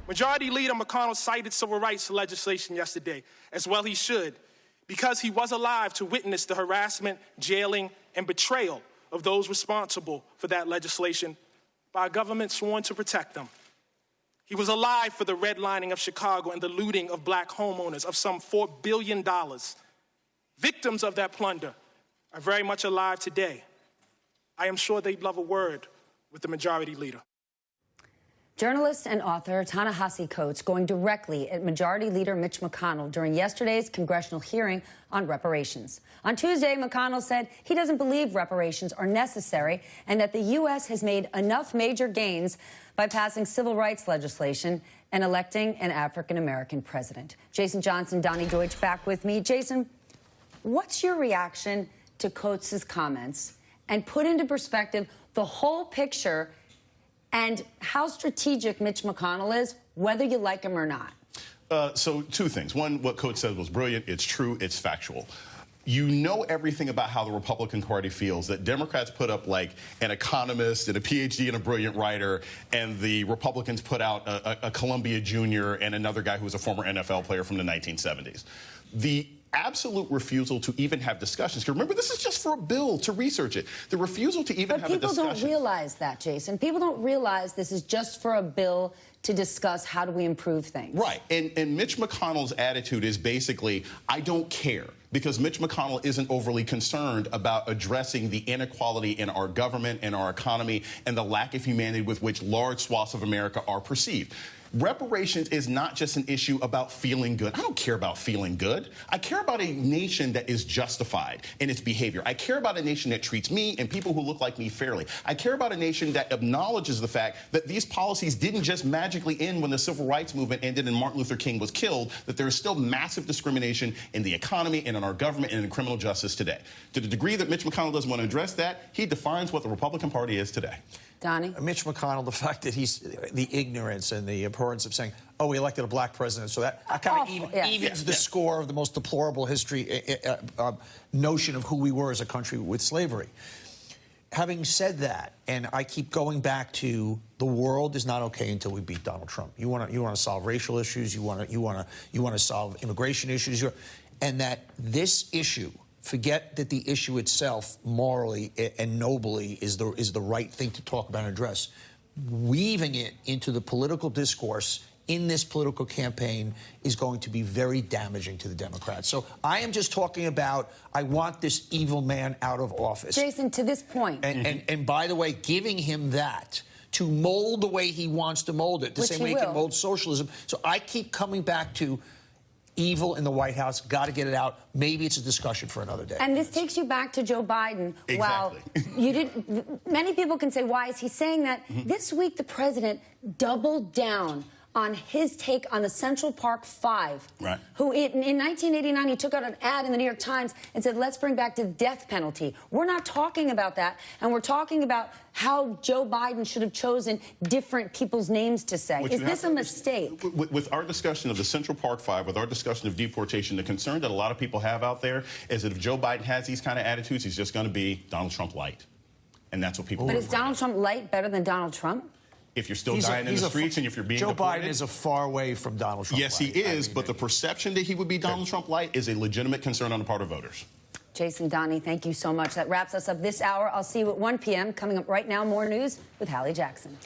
Majority Leader McConnell cited civil rights legislation yesterday, as well he should, because he was alive to witness the harassment, jailing, and betrayal of those responsible for that legislation by a government sworn to protect them. He was alive for the redlining of Chicago and the looting of black homeowners of some $4 billion. Victims of that plunder are very much alive today. I am sure they'd love a word with the Majority Leader. Journalist and author Ta-Nehisi Coates going directly at Majority Leader Mitch McConnell during yesterday's congressional hearing on reparations. On Tuesday, McConnell said he doesn't believe reparations are necessary and that the U.S. has made enough major gains by passing civil rights legislation and electing an African-American president. Jason Johnson, Donny Deutsch back with me. Jason, what's your reaction to Coates' comments and put into perspective the whole picture and how strategic Mitch McConnell is, whether you like him or not? So two things. One, what Coates said was brilliant. It's true. It's factual. You know everything about how the Republican Party feels, that Democrats put up like an economist and a PhD and a brilliant writer, and the Republicans put out a Columbia junior and another guy who was a former NFL player from the 1970s. The absolute refusal to even have discussions. Remember, this is just for a bill to research it. The refusal to even have a discussion. But people don't realize that, Jason. People don't realize this is just for a bill to discuss how do we improve things. Right. And Mitch McConnell's attitude is basically, I don't care, because Mitch McConnell isn't overly concerned about addressing the inequality in our government and our economy and the lack of humanity with which large swaths of America are perceived. Reparations is not just an issue about feeling good. I don't care about feeling good. I care about a nation that is justified in its behavior. I care about a nation that treats me and people who look like me fairly. I care about a nation that acknowledges the fact that these policies didn't just magically end when the civil rights movement ended and Martin Luther King was killed, that there is still massive discrimination in the economy and in our government and in criminal justice today. To the degree that Mitch McConnell doesn't want to address that, he defines what the Republican Party is today. Donny? Mitch McConnell, the fact that he's the ignorance and the abhorrence of saying, oh, we elected a black president, so that kind of evens the score of the most deplorable history notion of who we were as a country with slavery. Having said that, and I keep going back to the world is not okay until we beat Donald Trump. You want to solve racial issues, you want to solve immigration issues, and that this issue. Forget that the issue itself, morally and nobly, is the right thing to talk about and address. Weaving it into the political discourse in this political campaign is going to be very damaging to the Democrats. So I am just talking about, I want this evil man out of office. Jason, to this point. And by the way, giving him that to mold the way he wants to mold it, the same way he can mold socialism. So I keep coming back to evil in the White House, got to get it out. Maybe it's a discussion for another day. And this takes you back to Joe Biden. Exactly. Well, you didn't. Many people can say, why is he saying that? This week, the president doubled down on his take on the Central Park Five, right. Who in 1989, he took out an ad in the New York Times and said, let's bring back the death penalty. We're not talking about that, and we're talking about how Joe Biden should have chosen different people's names to say. Is this a mistake? With our discussion of the Central Park Five, with our discussion of deportation, the concern that a lot of people have out there is that if Joe Biden has these kind of attitudes, he's just going to be Donald Trump light. And that's what people But is Donald Trump light better than Donald Trump? If you're still dying in the streets and if you're being Joe deported. Biden is a far way from Donald Trump. Yes, he is, but the perception that he would be Donald Trump light is a legitimate concern on the part of voters. Jason, Donny, thank you so much. That wraps us up this hour. I'll see you at 1 p.m. Coming up right now, more news with Hallie Jackson.